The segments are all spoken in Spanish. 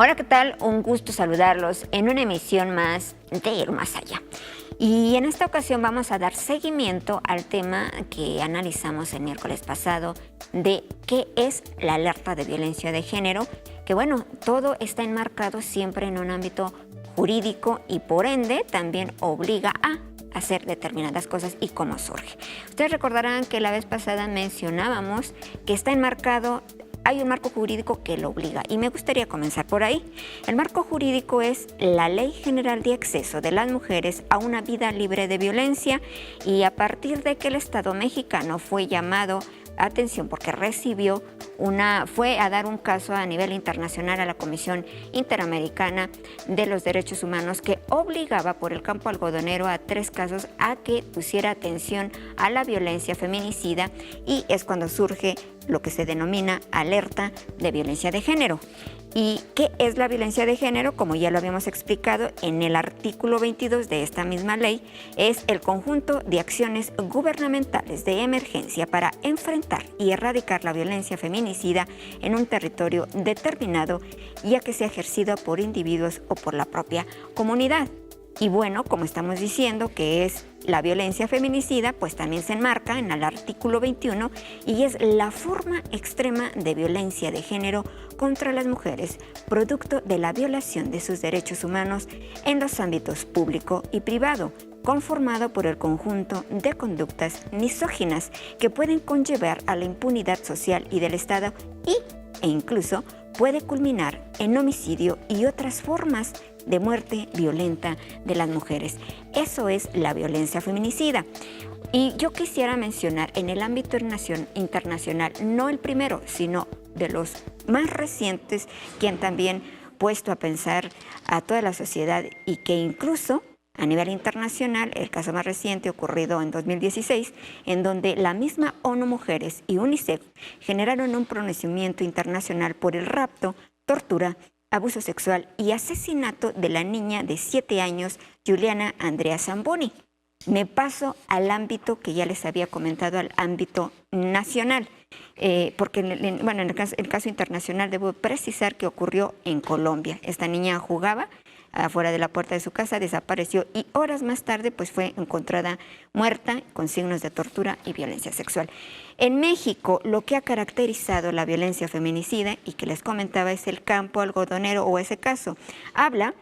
Hola, ¿qué tal? Un gusto saludarlos en una emisión más de Ir Más Allá. Y en esta ocasión vamos a dar seguimiento al tema que analizamos el miércoles pasado de qué es la alerta de violencia de género, que bueno, todo está enmarcado siempre en un ámbito jurídico y por ende también obliga a hacer determinadas cosas y cómo surge. Ustedes recordarán que la vez pasada mencionábamos que está enmarcado. Hay un marco jurídico que lo obliga y me gustaría comenzar por ahí. El marco jurídico es la Ley General de Acceso de las Mujeres a una Vida Libre de Violencia, y a partir de que el Estado mexicano fue llamado atención porque fue a dar un caso a nivel internacional a la Comisión Interamericana de los Derechos Humanos, que obligaba por el campo algodonero a 3 casos a que pusiera atención a la violencia feminicida, y es cuando surge lo que se denomina alerta de violencia de género. ¿Y qué es la violencia de género? Como ya lo habíamos explicado en el artículo 22 de esta misma ley, es el conjunto de acciones gubernamentales de emergencia para enfrentar y erradicar la violencia feminicida en un territorio determinado, ya que sea ejercida por individuos o por la propia comunidad. Y bueno, como estamos diciendo que es la violencia feminicida, pues también se enmarca en el artículo 21 y es la forma extrema de violencia de género contra las mujeres, producto de la violación de sus derechos humanos en los ámbitos público y privado, conformado por el conjunto de conductas misóginas que pueden conllevar a la impunidad social y del Estado e incluso puede culminar en homicidio y otras formas de muerte violenta de las mujeres. Eso es la violencia feminicida. Y yo quisiera mencionar en el ámbito internacional, no el primero, sino de los más recientes, que han también puesto a pensar a toda la sociedad y que incluso a nivel internacional, el caso más reciente ocurrido en 2016, en donde la misma ONU Mujeres y UNICEF generaron un pronunciamiento internacional por el rapto, tortura, abuso sexual y asesinato de la niña de 7 años, Juliana Andrea Zamboni. Me paso al ámbito que ya les había comentado, al ámbito nacional, porque en el caso internacional debo precisar que ocurrió en Colombia. Esta niña jugaba afuera de la puerta de su casa, desapareció y horas más tarde pues fue encontrada muerta con signos de tortura y violencia sexual. En México, lo que ha caracterizado la violencia feminicida y que les comentaba es el campo algodonero o ese caso. Habla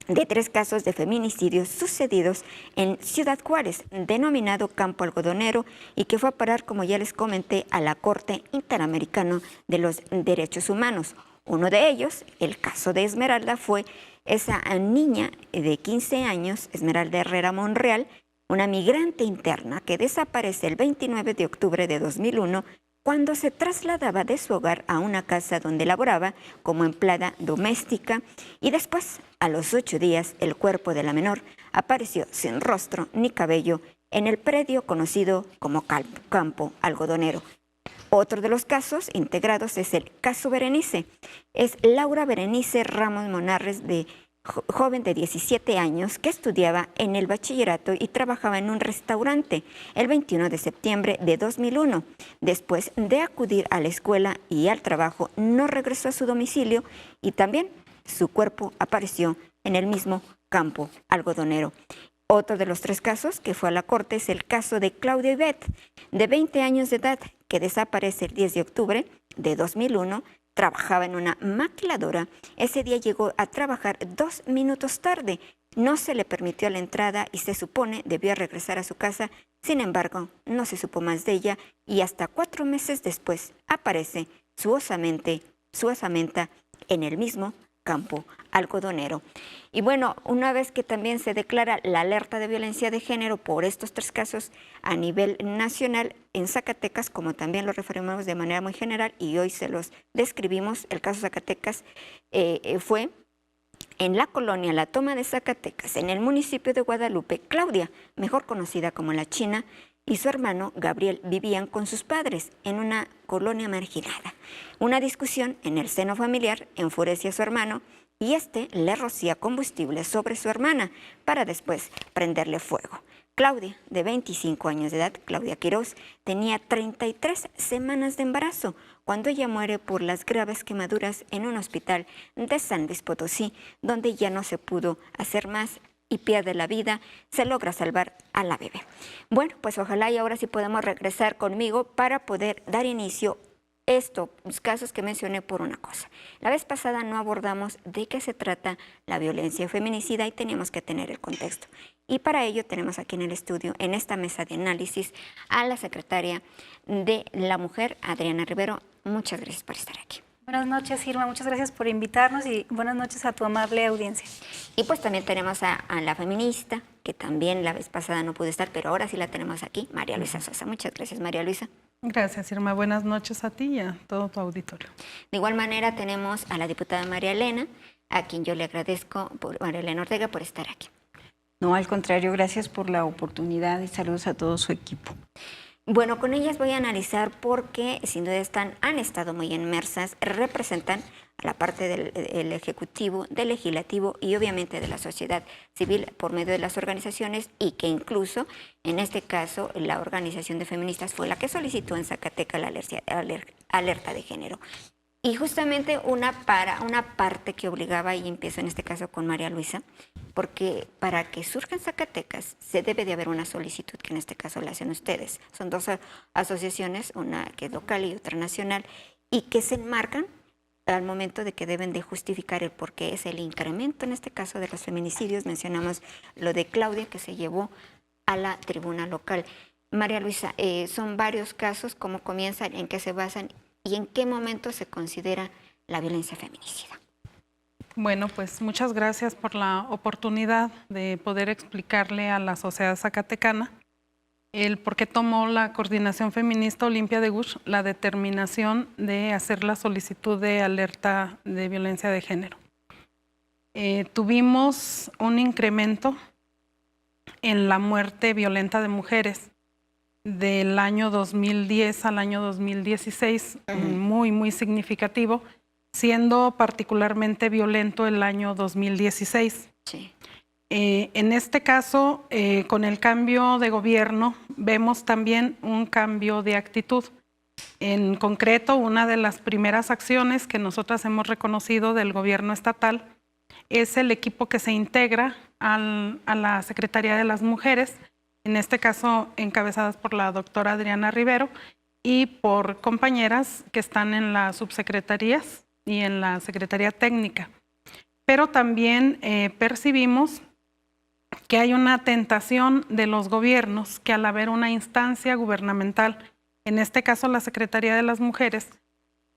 de 3 casos de feminicidios sucedidos en Ciudad Juárez, denominado campo algodonero, y que fue a parar, como ya les comenté, a la Corte Interamericana de los Derechos Humanos. Uno de ellos, el caso de Esmeralda, fue esa niña de 15 años, Esmeralda Herrera Monreal, una migrante interna que desaparece el 29 de octubre de 2001 cuando se trasladaba de su hogar a una casa donde laboraba como empleada doméstica, y después, a los 8 días, el cuerpo de la menor apareció sin rostro ni cabello en el predio conocido como campo algodonero. Otro de los casos integrados es el caso Berenice. Es Laura Berenice Ramos Monarres, joven de 17 años que estudiaba en el bachillerato y trabajaba en un restaurante el 21 de septiembre de 2001. Después de acudir a la escuela y al trabajo, no regresó a su domicilio y también su cuerpo apareció en el mismo campo algodonero. Otro de los 3 casos que fue a la corte es el caso de Claudia Ivette, de 20 años de edad, que desaparece el 10 de octubre de 2001, trabajaba en una maquiladora. Ese día llegó a trabajar 2 minutos tarde, no se le permitió la entrada y se supone debió regresar a su casa. Sin embargo, no se supo más de ella y hasta 4 meses después aparece su osamenta en el mismo campo algodonero. Y bueno, una vez que también se declara la alerta de violencia de género por estos 3 casos a nivel nacional, en Zacatecas, como también lo referimos de manera muy general y hoy se los describimos, el caso Zacatecas fue en la colonia La Toma de Zacatecas, en el municipio de Guadalupe. Claudia, mejor conocida como La China, y su hermano Gabriel vivían con sus padres en una colonia marginada. Una discusión en el seno familiar enfurece a su hermano y este le rocía combustible sobre su hermana para después prenderle fuego. Claudia, de 25 años de edad, Claudia Quiroz, tenía 33 semanas de embarazo cuando ella muere por las graves quemaduras en un hospital de San Luis Potosí, donde ya no se pudo hacer más y pierde la vida. Se logra salvar a la bebé. Bueno, pues ojalá y ahora sí podamos regresar conmigo para poder dar inicio los casos que mencioné por una cosa. La vez pasada no abordamos de qué se trata la violencia feminicida y teníamos que tener el contexto. Y para ello tenemos aquí en el estudio, en esta mesa de análisis, a la secretaria de la Mujer, Adriana Rivero. Muchas gracias por estar aquí. Buenas noches, Irma. Muchas gracias por invitarnos y buenas noches a tu amable audiencia. Y pues también tenemos a la feminista, que también la vez pasada no pudo estar, pero ahora sí la tenemos aquí, María Luisa Sosa. Muchas gracias, María Luisa. Gracias, Irma. Buenas noches a ti y a todo tu auditorio. De igual manera tenemos a la diputada María Elena, a quien yo le agradezco, María Elena Ortega, por estar aquí. No, al contrario, gracias por la oportunidad y saludos a todo su equipo. Bueno, con ellas voy a analizar porque sin duda han estado muy inmersas, representan a la parte del Ejecutivo, del Legislativo y obviamente de la sociedad civil por medio de las organizaciones, y que incluso en este caso la organización de feministas fue la que solicitó en Zacatecas la alerta de género. Y justamente una parte que obligaba, y empiezo en este caso con María Luisa, porque para que surja en Zacatecas se debe de haber una solicitud, que en este caso la hacen ustedes. Son dos asociaciones, una que es local y otra nacional, y que se enmarcan al momento de que deben de justificar el por qué es el incremento, en este caso de los feminicidios. Mencionamos lo de Claudia, que se llevó a la tribuna local. María Luisa, son varios casos, ¿cómo comienzan, en qué se basan y en qué momento se considera la violencia feminicida? Bueno, pues muchas gracias por la oportunidad de poder explicarle a la sociedad zacatecana el por qué tomó la Coordinación Feminista Olimpia de Gush la determinación de hacer la solicitud de alerta de violencia de género. Tuvimos un incremento en la muerte violenta de mujeres del año 2010 al año 2016, muy significativo, siendo particularmente violento el año 2016. Sí. En este caso, con el cambio de gobierno, vemos también un cambio de actitud. En concreto, una de las primeras acciones que nosotras hemos reconocido del gobierno estatal es el equipo que se integra a la Secretaría de las Mujeres, en este caso encabezadas por la doctora Adriana Rivero y por compañeras que están en las subsecretarías y en la Secretaría Técnica. Pero también percibimos que hay una tentación de los gobiernos que, al haber una instancia gubernamental, en este caso la Secretaría de las Mujeres,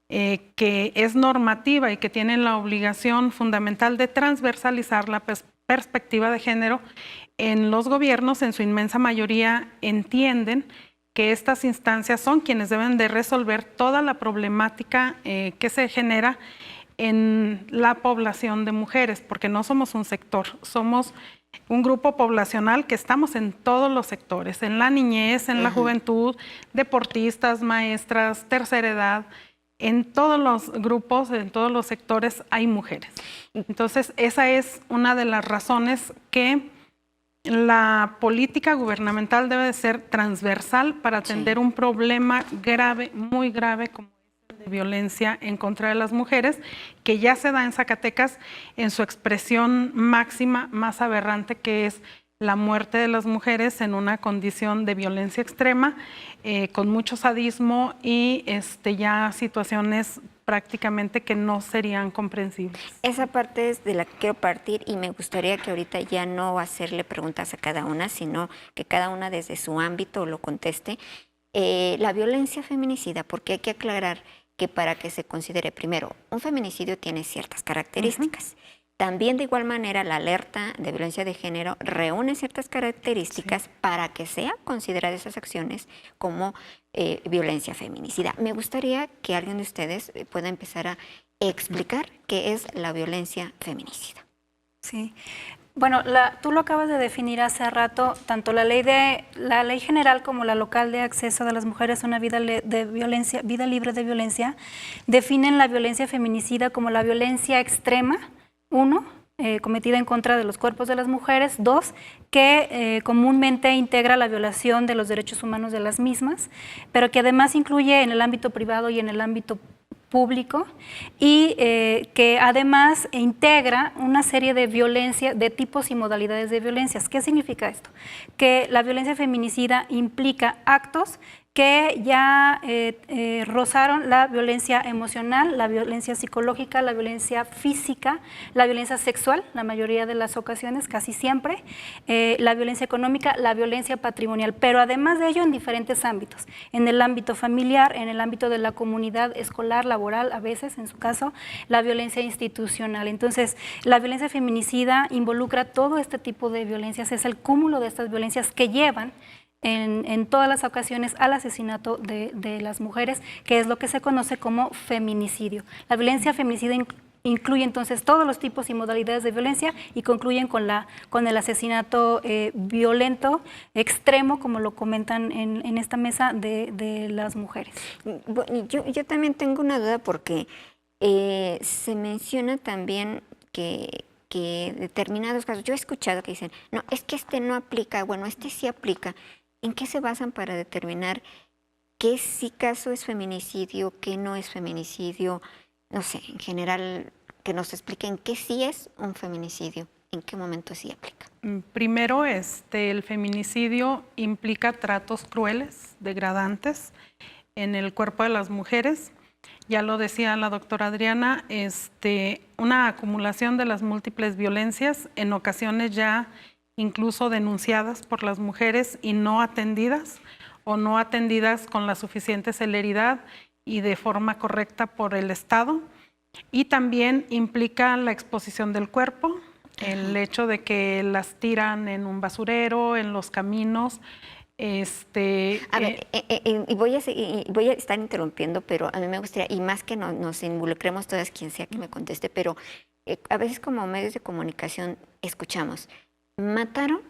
que es normativa y que tiene la obligación fundamental de transversalizar la perspectiva de género, en los gobiernos, en su inmensa mayoría, entienden que estas instancias son quienes deben de resolver toda la problemática que se genera en la población de mujeres, porque no somos un sector, somos un grupo poblacional que estamos en todos los sectores, en la niñez, en la juventud, deportistas, maestras, tercera edad. En todos los grupos, en todos los sectores hay mujeres. Entonces, esa es una de las razones que la política gubernamental debe de ser transversal para atender un problema grave, muy grave, como es el de violencia en contra de las mujeres, que ya se da en Zacatecas en su expresión máxima, más aberrante, que es la muerte de las mujeres en una condición de violencia extrema, con mucho sadismo y ya situaciones prácticamente que no serían comprensibles. Esa parte es de la que quiero partir, y me gustaría que ahorita ya no hacerle preguntas a cada una, sino que cada una desde su ámbito lo conteste. La violencia feminicida, porque hay que aclarar que para que se considere, primero, un feminicidio tiene ciertas características. También, de igual manera, la alerta de violencia de género reúne ciertas características para que sea considerada esas acciones como violencia feminicida. Me gustaría que alguien de ustedes pueda empezar a explicar qué es la violencia feminicida. Sí. Bueno, tú lo acabas de definir hace rato, tanto la ley general como la local de acceso de las mujeres a una vida libre de violencia, definen la violencia feminicida como la violencia extrema 1, cometida en contra de los cuerpos de las mujeres; 2, que comúnmente integra la violación de los derechos humanos de las mismas, pero que además incluye en el ámbito privado y en el ámbito público, y que además integra una serie de violencia, de tipos y modalidades de violencias. ¿Qué significa esto? Que la violencia feminicida implica actos que ya rozaron la violencia emocional, la violencia psicológica, la violencia física, la violencia sexual, la mayoría de las ocasiones, casi siempre, la violencia económica, la violencia patrimonial, pero además de ello en diferentes ámbitos, en el ámbito familiar, en el ámbito de la comunidad escolar, laboral, a veces, en su caso, la violencia institucional. Entonces, la violencia feminicida involucra todo este tipo de violencias, es el cúmulo de estas violencias que llevan en todas las ocasiones al asesinato de las mujeres, que es lo que se conoce como feminicidio. La violencia feminicida incluye entonces todos los tipos y modalidades de violencia y concluyen con el asesinato violento, extremo, como lo comentan en esta mesa, de las mujeres. Yo también tengo una duda porque se menciona también que determinados casos, yo he escuchado que dicen, no, es que este no aplica, bueno, este sí aplica. ¿En qué se basan para determinar qué sí caso es feminicidio, qué no es feminicidio? No sé, en general, que nos expliquen qué sí es un feminicidio, en qué momento sí aplica. Primero, el feminicidio implica tratos crueles, degradantes en el cuerpo de las mujeres. Ya lo decía la doctora Adriana, una acumulación de las múltiples violencias, en ocasiones ya incluso denunciadas por las mujeres y no atendidas, o no atendidas con la suficiente celeridad y de forma correcta por el Estado. Y también implica la exposición del cuerpo, el hecho de que las tiran en un basurero, en los caminos. A ver, y voy a estar interrumpiendo, pero a mí me gustaría, y más que nos involucremos todas, quien sea que me conteste, pero a veces como medios de comunicación escuchamos, mataron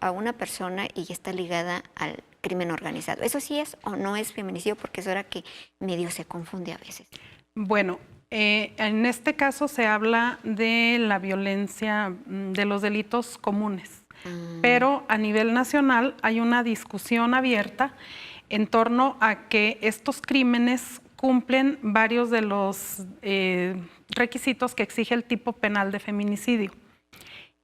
a una persona y está ligada al crimen organizado. ¿Eso sí es o no es feminicidio? Porque es hora que medio se confunde a veces. Bueno, en este caso se habla de la violencia, de los delitos comunes, pero a nivel nacional hay una discusión abierta en torno a que estos crímenes cumplen varios de los requisitos que exige el tipo penal de feminicidio.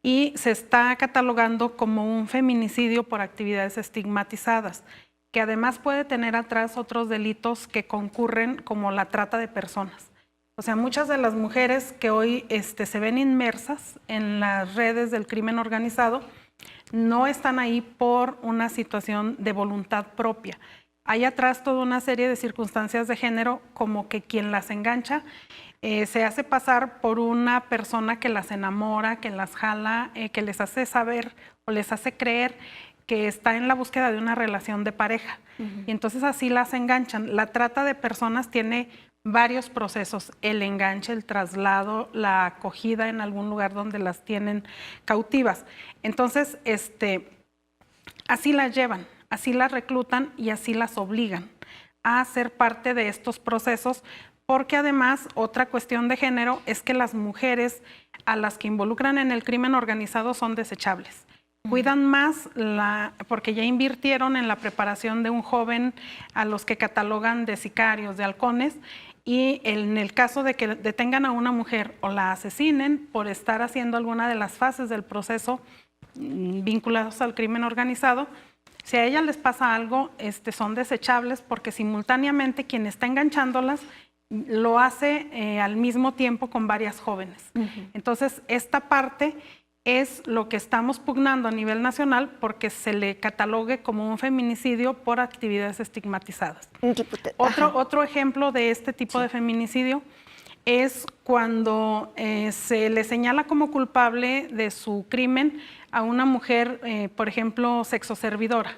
Y se está catalogando como un feminicidio por actividades estigmatizadas, que además puede tener atrás otros delitos que concurren, como la trata de personas. O sea, muchas de las mujeres que hoy se ven inmersas en las redes del crimen organizado no están ahí por una situación de voluntad propia. Hay atrás toda una serie de circunstancias de género, como que quien las engancha se hace pasar por una persona que las enamora, que las jala, que les hace saber o les hace creer que está en la búsqueda de una relación de pareja. Y entonces así las enganchan. La trata de personas tiene varios procesos: el enganche, el traslado, la acogida en algún lugar donde las tienen cautivas. Entonces, así las llevan, así las reclutan y así las obligan a ser parte de estos procesos, porque además otra cuestión de género es que las mujeres a las que involucran en el crimen organizado son desechables. Cuidan más porque ya invirtieron en la preparación de un joven a los que catalogan de sicarios, de halcones, y en el caso de que detengan a una mujer o la asesinen por estar haciendo alguna de las fases del proceso vinculados al crimen organizado, si a ellas les pasa algo, son desechables, porque simultáneamente quien está enganchándolas lo hace al mismo tiempo con varias jóvenes. Entonces, esta parte es lo que estamos pugnando a nivel nacional, porque se le catalogue como un feminicidio por actividades estigmatizadas. Otro ejemplo de este tipo de feminicidio es cuando se le señala como culpable de su crimen a una mujer, por ejemplo, sexoservidora,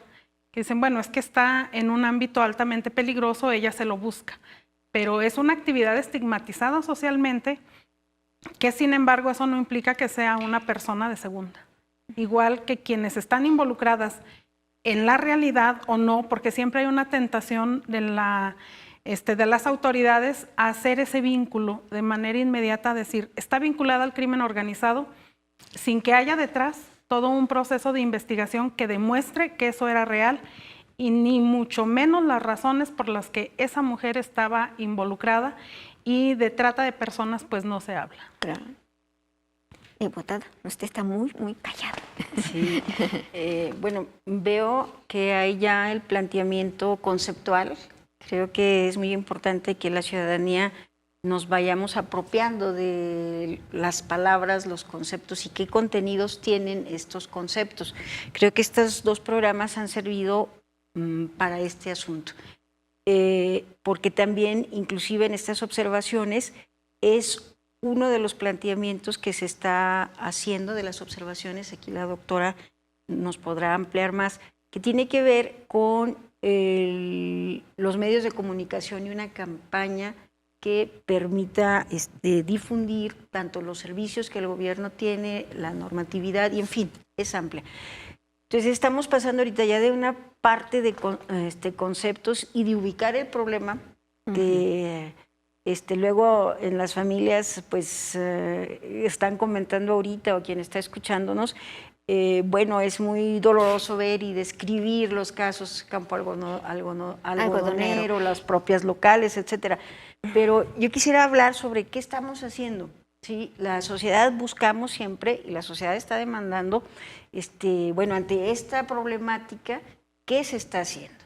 que dicen, bueno, es que está en un ámbito altamente peligroso, ella se lo busca, pero es una actividad estigmatizada socialmente, que sin embargo eso no implica que sea una persona de segunda. Igual que quienes están involucradas en la realidad o no, porque siempre hay una tentación de la de las autoridades a hacer ese vínculo de manera inmediata, decir, está vinculada al crimen organizado, sin que haya detrás todo un proceso de investigación que demuestre que eso era real y ni mucho menos las razones por las que esa mujer estaba involucrada, y de trata de personas pues no se habla. Claro. Diputada, usted está muy callada. Sí. Bueno, veo que hay ya el planteamiento conceptual. Creo que es muy importante que la ciudadanía nos vayamos apropiando de las palabras, los conceptos y qué contenidos tienen estos conceptos. Creo que estos dos programas han servido para este asunto, porque también, inclusive en estas observaciones, es uno de los planteamientos que se está haciendo, de las observaciones, aquí la doctora nos podrá ampliar más, que tiene que ver con los medios de comunicación y una campaña que permita difundir tanto los servicios que el gobierno tiene, la normatividad y en fin, es amplia. Entonces estamos pasando ahorita ya de una parte de conceptos y de ubicar el problema que luego en las familias pues están comentando ahorita, o quien está escuchándonos, bueno, es muy doloroso ver y describir los casos, campo algodonero, las propias locales, etcétera. Pero yo quisiera hablar sobre qué estamos haciendo. ¿Sí? La sociedad buscamos siempre, y la sociedad está demandando, bueno, ante esta problemática, ¿qué se está haciendo?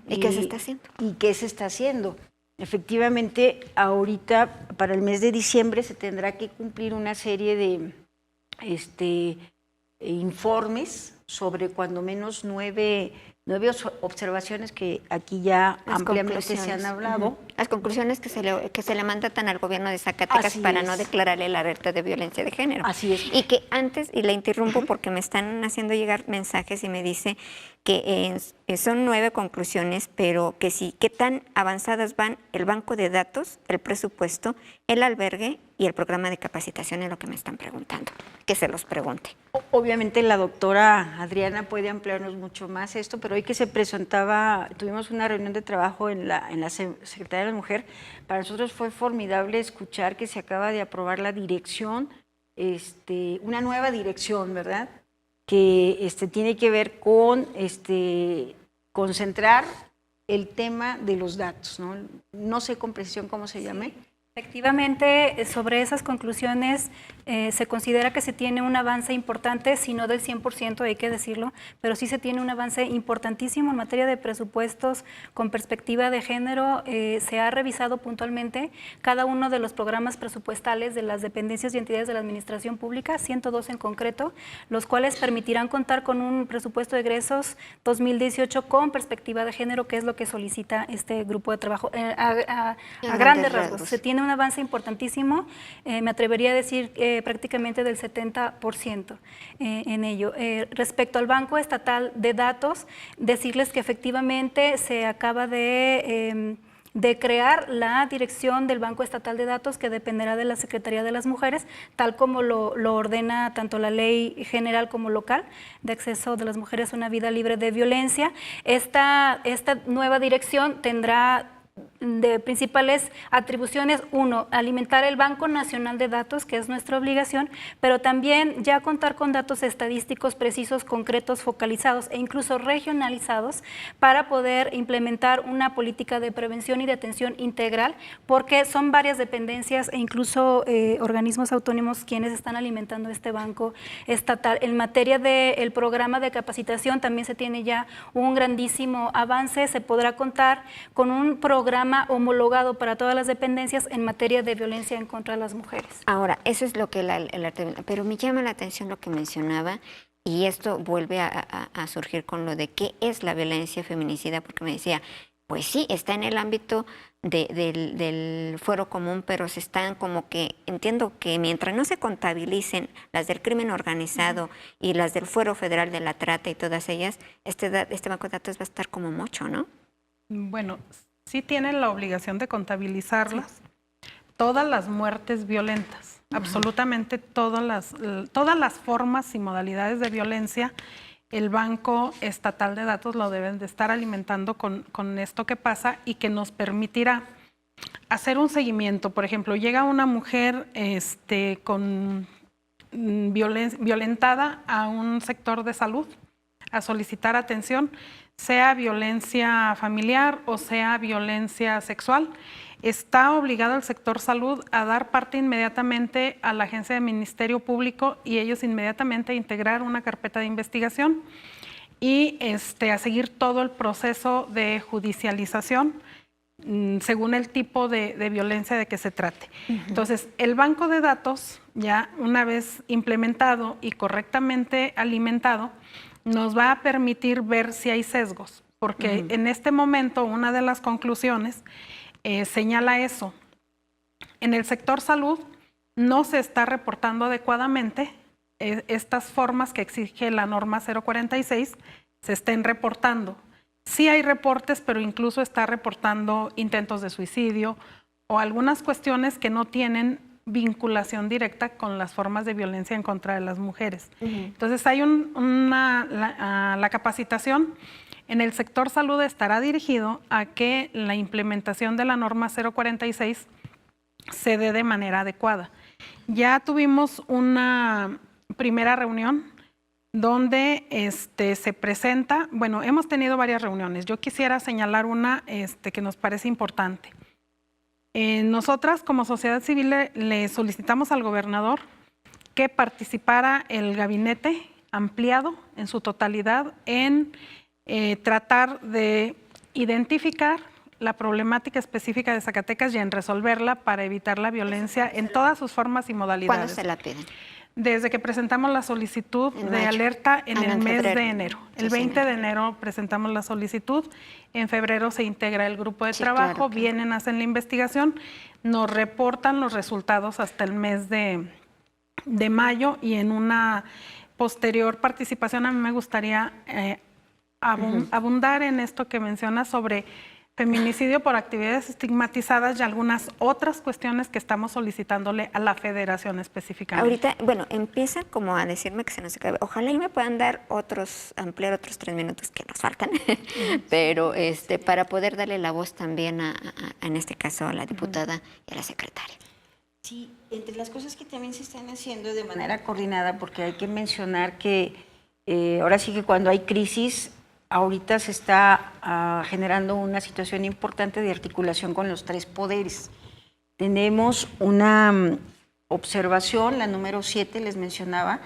¿Y qué se está haciendo? ¿Y qué se está haciendo? Efectivamente, ahorita, para el mes de diciembre, se tendrá que cumplir una serie de informes sobre cuando menos nueve observaciones que aquí ya ampliamente se han hablado. Las conclusiones que se le mandan al gobierno de Zacatecas Así para es. no declararle la alerta de violencia de género. Así es. Y que antes, y la interrumpo porque me están haciendo llegar mensajes y me dice que son 9 conclusiones, pero que sí, qué tan avanzadas van el banco de datos, el presupuesto, el albergue y el programa de capacitación, es lo que me están preguntando. Que se los pregunte. Obviamente la doctora Adriana puede ampliarnos mucho más esto, pero hoy que se presentaba, tuvimos una reunión de trabajo en la Secretaría de la Mujer. Para nosotros fue formidable escuchar que se acaba de aprobar la dirección, una nueva dirección, ¿verdad? Que tiene que ver con concentrar el tema de los datos, ¿no? No sé con precisión cómo se llame. Efectivamente, sobre esas conclusiones se considera que se tiene un avance importante, si no del 100%, hay que decirlo, pero sí se tiene un avance importantísimo en materia de presupuestos con perspectiva de género. Se ha revisado puntualmente cada uno de los programas presupuestales de las dependencias y entidades de la administración pública, 102 en concreto, los cuales permitirán contar con un presupuesto de egresos 2018 con perspectiva de género, que es lo que solicita este grupo de trabajo. A grandes rasgos, se tiene un avance importantísimo, me atrevería a decir prácticamente del 70% en ello. Respecto al Banco Estatal de Datos, decirles que efectivamente se acaba de crear la dirección del Banco Estatal de Datos, que dependerá de la Secretaría de las Mujeres, tal como lo ordena tanto la ley general como local de acceso de las mujeres a una vida libre de violencia. Esta nueva dirección tendrá de principales atribuciones: 1, alimentar el Banco Nacional de Datos, que es nuestra obligación, pero también ya contar con datos estadísticos precisos, concretos, focalizados e incluso regionalizados para poder implementar una política de prevención y de atención integral, porque son varias dependencias e incluso organismos autónomos quienes están alimentando este banco estatal. En materia del programa de capacitación también se tiene ya un grandísimo avance, se podrá contar con un programa homologado para todas las dependencias en materia de violencia en contra de las mujeres. Ahora, eso es lo que pero me llama la atención lo que mencionaba, y esto vuelve a surgir con lo de qué es la violencia feminicida, porque me decía, pues sí, está en el ámbito del fuero común, pero se están como que, entiendo que mientras no se contabilicen las del crimen organizado y las del fuero federal de la trata y todas ellas, este banco de datos va a estar como mocho, ¿no? Bueno, sí tienen la obligación de contabilizarlas, todas las muertes violentas, absolutamente todas las formas y modalidades de violencia, el Banco Estatal de Datos lo deben de estar alimentando con esto que pasa y que nos permitirá hacer un seguimiento. Por ejemplo, llega una mujer violentada a un sector de salud a solicitar atención, sea violencia familiar o sea violencia sexual. Está obligado el sector salud a dar parte inmediatamente a la agencia de Ministerio Público y ellos inmediatamente a integrar una carpeta de investigación y a seguir todo el proceso de judicialización según el tipo de violencia de que se trate. Entonces, el banco de datos, ya una vez implementado y correctamente alimentado, nos va a permitir ver si hay sesgos, porque en este momento una de las conclusiones señala eso. En el sector salud no se está reportando adecuadamente estas formas que exige la norma 046, se estén reportando. Sí hay reportes, pero incluso está reportando intentos de suicidio o algunas cuestiones que no tienen vinculación directa con las formas de violencia en contra de las mujeres. Entonces hay la capacitación en el sector salud estará dirigido a que la implementación de la norma 046 se dé de manera adecuada. Ya tuvimos una primera reunión donde se presenta, bueno, hemos tenido varias reuniones. Yo quisiera señalar una que nos parece importante. Nosotras como sociedad civil le solicitamos al gobernador que participara el gabinete ampliado en su totalidad en tratar de identificar la problemática específica de Zacatecas y en resolverla para evitar la violencia en todas sus formas y modalidades. ¿Cuándo se la piden? Desde que presentamos la solicitud de alerta en el mes de enero. El 20 de enero presentamos la solicitud, en febrero se integra el grupo de trabajo, claro, vienen, hacen la investigación, nos reportan los resultados hasta el mes de mayo y en una posterior participación a mí me gustaría abundar en esto que menciona sobre feminicidio por actividades estigmatizadas y algunas otras cuestiones que estamos solicitándole a la federación específicamente. Ahorita, bueno, empieza como a decirme que se nos acabe. Ojalá y me puedan dar ampliar otros 3 minutos que nos faltan, pero para poder darle la voz también en este caso a la diputada y a la secretaria. Sí, entre las cosas que también se están haciendo de manera coordinada, porque hay que mencionar que ahora sí que cuando hay crisis, ahorita se está generando una situación importante de articulación con los 3 poderes. Tenemos una observación, la número 7, les mencionaba,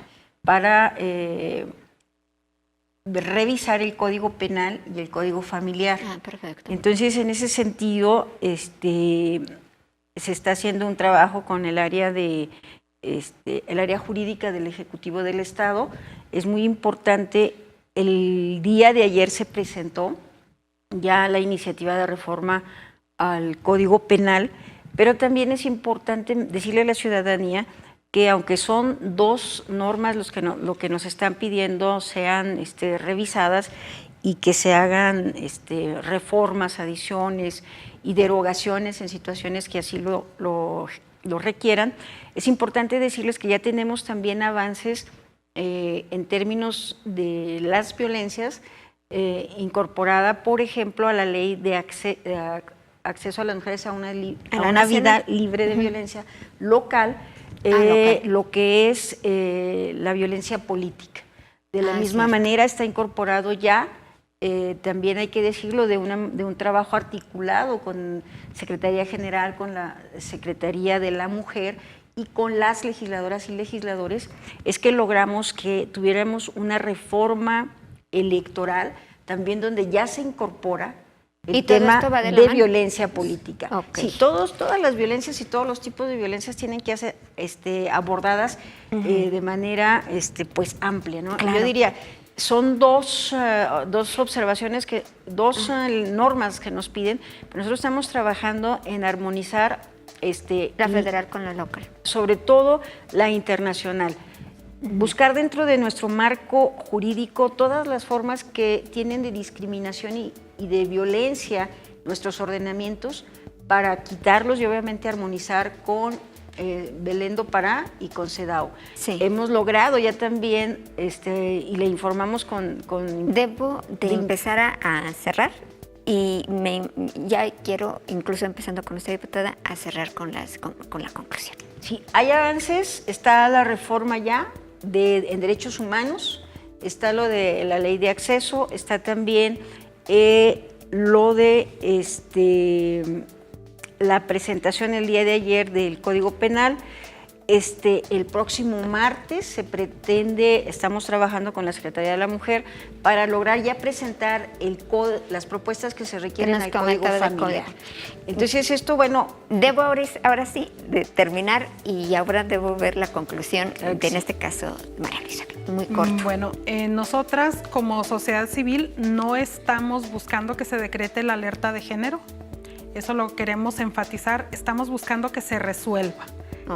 para revisar el Código Penal y el Código Familiar. Ah, perfecto. Entonces, en ese sentido, se está haciendo un trabajo con el área el área jurídica del Ejecutivo del Estado. Es muy importante. El día de ayer se presentó ya la iniciativa de reforma al Código Penal, pero también es importante decirle a la ciudadanía que aunque son 2 normas lo que nos están pidiendo sean revisadas y que se hagan reformas, adiciones y derogaciones en situaciones que así lo requieran, es importante decirles que ya tenemos también avances en términos de las violencias, incorporada, por ejemplo, a la ley de acceso a las mujeres a una vida libre de violencia local, lo que es la violencia política. De la misma manera está incorporado ya, también hay que decirlo, de un trabajo articulado con Secretaría General, con la Secretaría de la Mujer, y con las legisladoras y legisladores, es que logramos que tuviéramos una reforma electoral también donde ya se incorpora el tema de violencia política. Okay. Sí, todas las violencias y todos los tipos de violencias tienen que ser abordadas de manera pues amplia, ¿no? Claro. Yo diría, son dos observaciones, dos normas que nos piden, pero nosotros estamos trabajando en armonizar la federal con la local. Sobre todo la internacional. Buscar dentro de nuestro marco jurídico todas las formas que tienen de discriminación y de violencia nuestros ordenamientos para quitarlos y obviamente armonizar con Belén do Pará y con CEDAW. Sí. Hemos logrado ya también, y le informamos con Debo de empezar a cerrar y ya quiero, incluso empezando con usted, diputada, a cerrar con la conclusión. Sí, hay avances, está la reforma ya en derechos humanos, está lo de la ley de acceso, está también lo de la presentación el día de ayer del Código Penal. El próximo martes se pretende, estamos trabajando con la Secretaría de la Mujer para lograr ya presentar las propuestas que se requieren al Código Familiar. Entonces esto, bueno... Debo ahora sí de terminar y ahora debo ver la conclusión en este caso, María Luisa, muy corto. Bueno, nosotras como sociedad civil no estamos buscando que se decrete la alerta de género. Eso lo queremos enfatizar. Estamos buscando que se resuelva.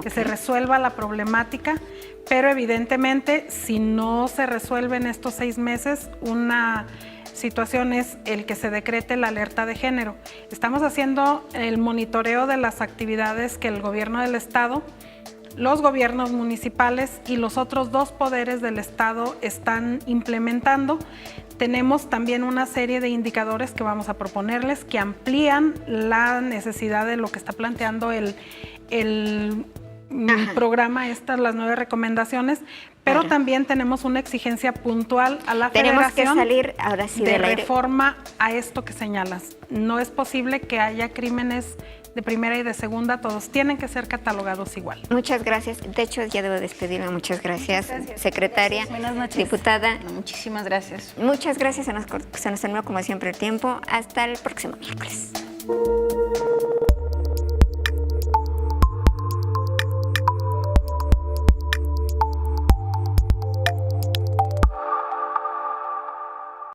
Que se resuelva la problemática, pero evidentemente si no se resuelve en estos 6 meses, una situación es el que se decrete la alerta de género. Estamos haciendo el monitoreo de las actividades que el gobierno del Estado, los gobiernos municipales y los otros 2 poderes del Estado están implementando. Tenemos también una serie de indicadores que vamos a proponerles que amplían la necesidad de lo que está planteando el programa, las 9 recomendaciones, pero también tenemos una exigencia puntual a la Tenemos Federación que salir ahora sí de del aire. reforma a esto que señalas. No es posible que haya crímenes de primera y de segunda, todos tienen que ser catalogados igual. Muchas gracias. De hecho, ya debo despedirme. Muchas gracias, secretaria, Buenas noches. diputada. Muchísimas gracias. Muchas gracias. Se nos terminó como siempre el tiempo. Hasta el próximo miércoles.